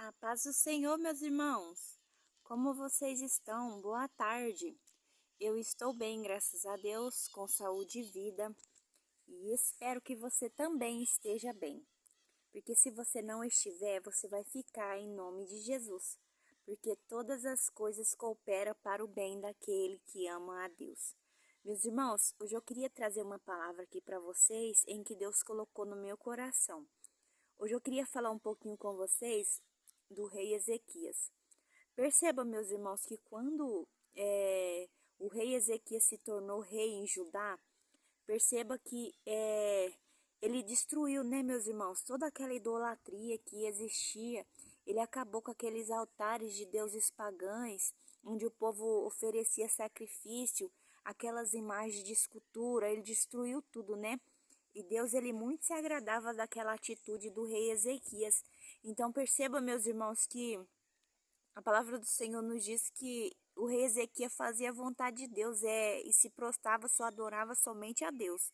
A paz do Senhor, meus irmãos. Como vocês estão? Boa tarde. Eu estou bem, graças a Deus, com saúde e vida. E espero que você também esteja bem. Porque se você não estiver, você vai ficar em nome de Jesus. Porque todas as coisas cooperam para o bem daquele que ama a Deus. Meus irmãos, hoje eu queria trazer uma palavra aqui para vocês em que Deus colocou no meu coração. Hoje eu queria falar um pouquinho com vocês do rei Ezequias. Perceba, meus irmãos, que quando o rei Ezequias se tornou rei em Judá, perceba que ele destruiu, né, meus irmãos, toda aquela idolatria que existia. Ele acabou com aqueles altares de deuses pagãos, onde o povo oferecia sacrifício, aquelas imagens de escultura, ele destruiu tudo, né? E Deus, ele muito se agradava daquela atitude do rei Ezequias. Então perceba, meus irmãos, que a palavra do Senhor nos diz que o rei Ezequias fazia a vontade de Deus e se prostrava, só adorava somente a Deus.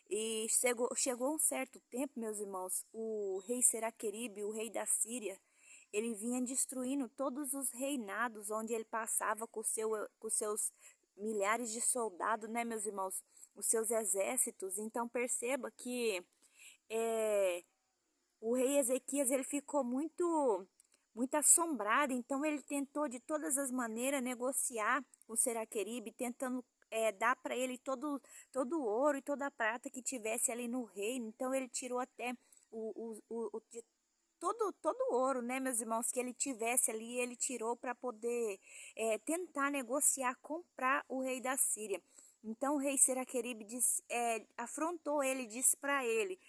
E chegou um certo tempo, meus irmãos, o rei Seraqueribe, o rei da Síria, ele vinha destruindo todos os reinados onde ele passava com seus milhares de soldados, né, meus irmãos, os seus exércitos. Então perceba que é, o rei Ezequias, ele ficou muito assombrado. Então ele tentou de todas as maneiras negociar com Seraqueribe, tentando dar para ele todo o ouro e toda a prata que tivesse ali no reino. Então ele tirou até de todo o ouro, né, meus irmãos, que ele tivesse ali, ele tirou para poder tentar negociar, comprar o rei da Síria. Então o rei Seraqueribe afrontou ele, disse para ele: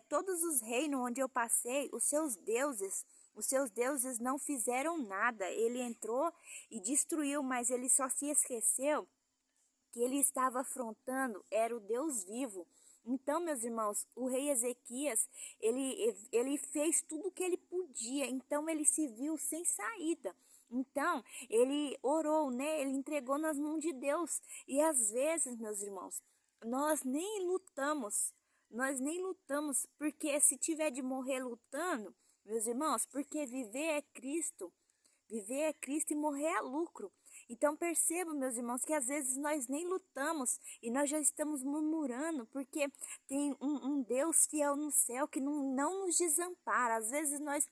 todos os reinos onde eu passei, os seus deuses não fizeram nada. Ele entrou e destruiu, mas ele só se esqueceu que ele estava afrontando era o Deus vivo. Então, meus irmãos, o rei Ezequias, ele fez tudo o que ele podia, então ele se viu sem saída. Então, ele orou, né? Ele entregou nas mãos de Deus. E às vezes, meus irmãos, nós nem lutamos, porque se tiver de morrer lutando, meus irmãos, porque viver é Cristo e morrer é lucro. Então percebam, meus irmãos, que às vezes nós nem lutamos e nós já estamos murmurando, porque tem um Deus fiel no céu que não nos desampara. Às vezes nós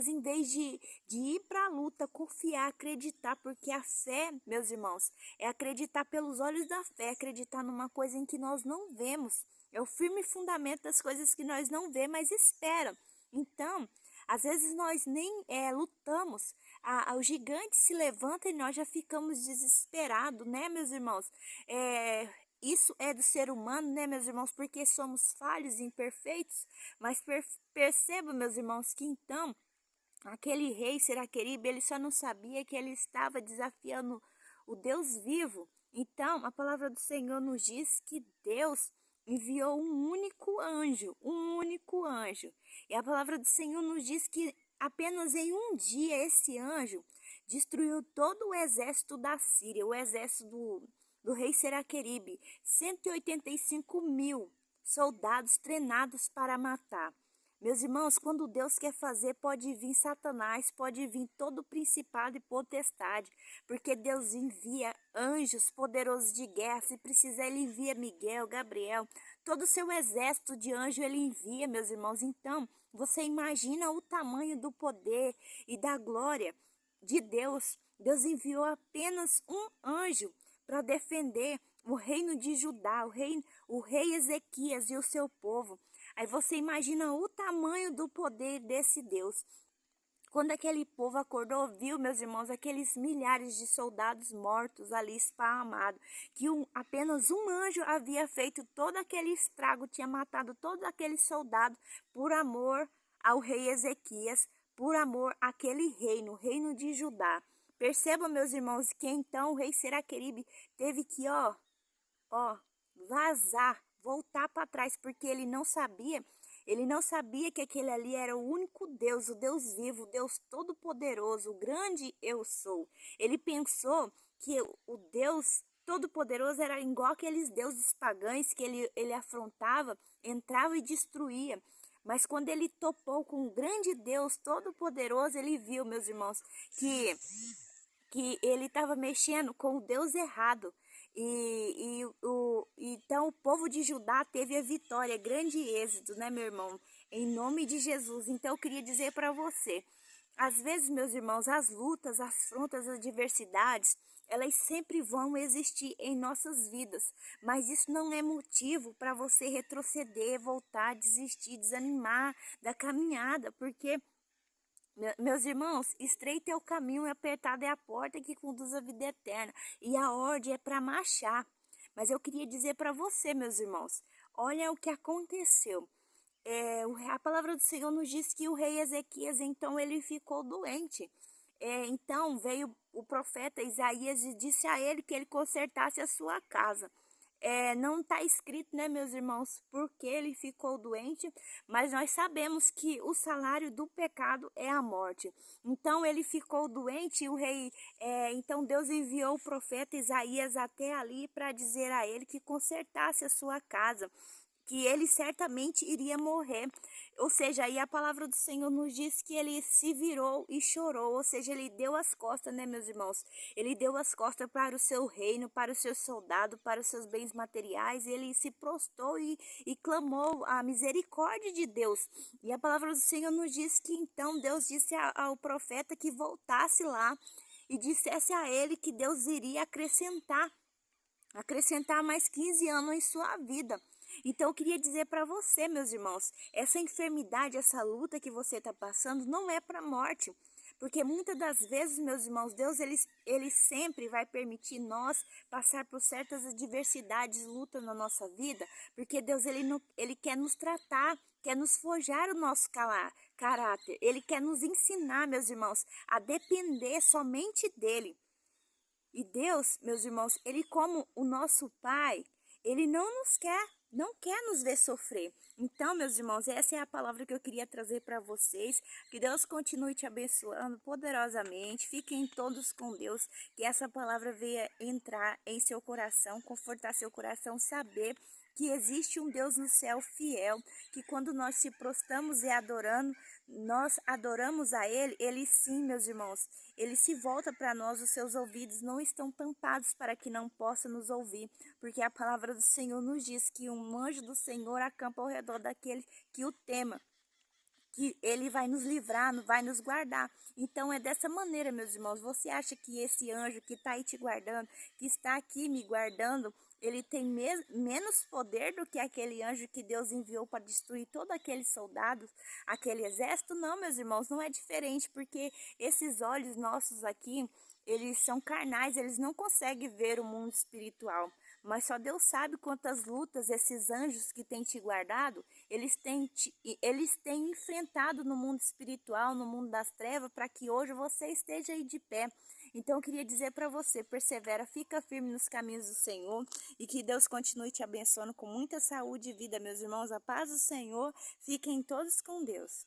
em vez de ir para a luta, confiar, acreditar, porque a fé, meus irmãos, é acreditar pelos olhos da fé, acreditar numa coisa em que nós não vemos. É o firme fundamento das coisas que nós não vemos, mas esperam. Então, às vezes nós nem lutamos. O gigante se levanta e nós já ficamos desesperados, né, meus irmãos? Isso é do ser humano, né, meus irmãos? Porque somos falhos e imperfeitos. Mas perceba, meus irmãos, que então aquele rei Seraqueribe, ele só não sabia que ele estava desafiando o Deus vivo. Então, a palavra do Senhor nos diz que Deus enviou um único anjo, um único anjo. E a palavra do Senhor nos diz que apenas em um dia esse anjo destruiu todo o exército da Síria, o exército do rei Seraqueribe, 185.000 soldados treinados para matar. Meus irmãos, quando Deus quer fazer, pode vir Satanás, pode vir todo principado e potestade, porque Deus envia anjos poderosos de guerra. Se precisar, ele envia Miguel, Gabriel, todo o seu exército de anjo ele envia, meus irmãos. Então, você imagina o tamanho do poder e da glória de Deus. Deus enviou apenas um anjo para defender o reino de Judá, o rei Ezequias e o seu povo. Aí você imagina o tamanho do poder desse Deus. Quando aquele povo acordou, viu, meus irmãos, aqueles milhares de soldados mortos ali esparramados, que apenas um anjo havia feito todo aquele estrago, tinha matado todos aqueles soldados por amor ao rei Ezequias, por amor àquele reino, o reino de Judá. Percebam, meus irmãos, que então o rei Seraqueribe teve que, vazar, voltar para trás, porque ele não sabia que aquele ali era o único Deus, o Deus vivo, o Deus todo-poderoso, o grande eu sou. Ele pensou que o Deus todo-poderoso era igual aqueles deuses pagãos que ele afrontava, entrava e destruía. Mas quando ele topou com o grande Deus Todo-Poderoso, ele viu, meus irmãos, que ele estava mexendo com o Deus errado. Então o povo de Judá teve a vitória, grande êxito, né, meu irmão? Em nome de Jesus. Então eu queria dizer para você, às vezes, meus irmãos, as lutas, as afrontas, as adversidades, elas sempre vão existir em nossas vidas, mas isso não é motivo para você retroceder, voltar, desistir, desanimar da caminhada, porque meus irmãos, estreito é o caminho e apertada é a porta que conduz à vida eterna. E a ordem é para marchar. Mas eu queria dizer para você, meus irmãos, olha o que aconteceu. A palavra do Senhor nos diz que o rei Ezequias, então, ele ficou doente. Então veio o profeta Isaías e disse a ele que ele consertasse a sua casa. Não está escrito, né, meus irmãos, porque ele ficou doente, mas nós sabemos que o salário do pecado é a morte. Então ele ficou doente e o rei, então Deus enviou o profeta Isaías até ali para dizer a ele que consertasse a sua casa, que ele certamente iria morrer. Ou seja, aí a palavra do Senhor nos diz que ele se virou e chorou, ou seja, ele deu as costas, né, meus irmãos? Ele deu as costas para o seu reino, para os seus soldados, para os seus bens materiais, ele se prostrou e clamou a misericórdia de Deus. E a palavra do Senhor nos diz que então Deus disse ao profeta que voltasse lá e dissesse a ele que Deus iria acrescentar mais 15 anos em sua vida. Então eu queria dizer para você, meus irmãos, essa enfermidade, essa luta que você está passando não é para a morte. Porque muitas das vezes, meus irmãos, Deus ele sempre vai permitir nós passar por certas adversidades, lutas na nossa vida, porque Deus ele quer nos tratar, quer nos forjar o nosso caráter. Ele quer nos ensinar, meus irmãos, a depender somente dele. E Deus, meus irmãos, ele como o nosso Pai, ele não quer nos ver sofrer. Então, meus irmãos, essa é a palavra que eu queria trazer para vocês. Que Deus continue te abençoando poderosamente. Fiquem todos com Deus. Que essa palavra venha entrar em seu coração, confortar seu coração, saber que existe um Deus no céu fiel, que quando nós se prostramos e nós adoramos a Ele, Ele sim, meus irmãos, Ele se volta para nós, os seus ouvidos não estão tampados para que não possa nos ouvir, porque a palavra do Senhor nos diz que um anjo do Senhor acampa ao redor daquele que o tema, que ele vai nos livrar, vai nos guardar. Então é dessa maneira, meus irmãos. Você acha que esse anjo que está aí te guardando, que está aqui me guardando, ele tem menos poder do que aquele anjo que Deus enviou para destruir todos aqueles soldados, aquele exército? Não, meus irmãos, não é diferente, porque esses olhos nossos aqui, eles são carnais, eles não conseguem ver o mundo espiritual. Mas só Deus sabe quantas lutas esses anjos que têm te guardado, eles têm enfrentado no mundo espiritual, no mundo das trevas, para que hoje você esteja aí de pé. Então eu queria dizer para você, persevera, fica firme nos caminhos do Senhor e que Deus continue te abençoando com muita saúde e vida, meus irmãos. A paz do Senhor, fiquem todos com Deus.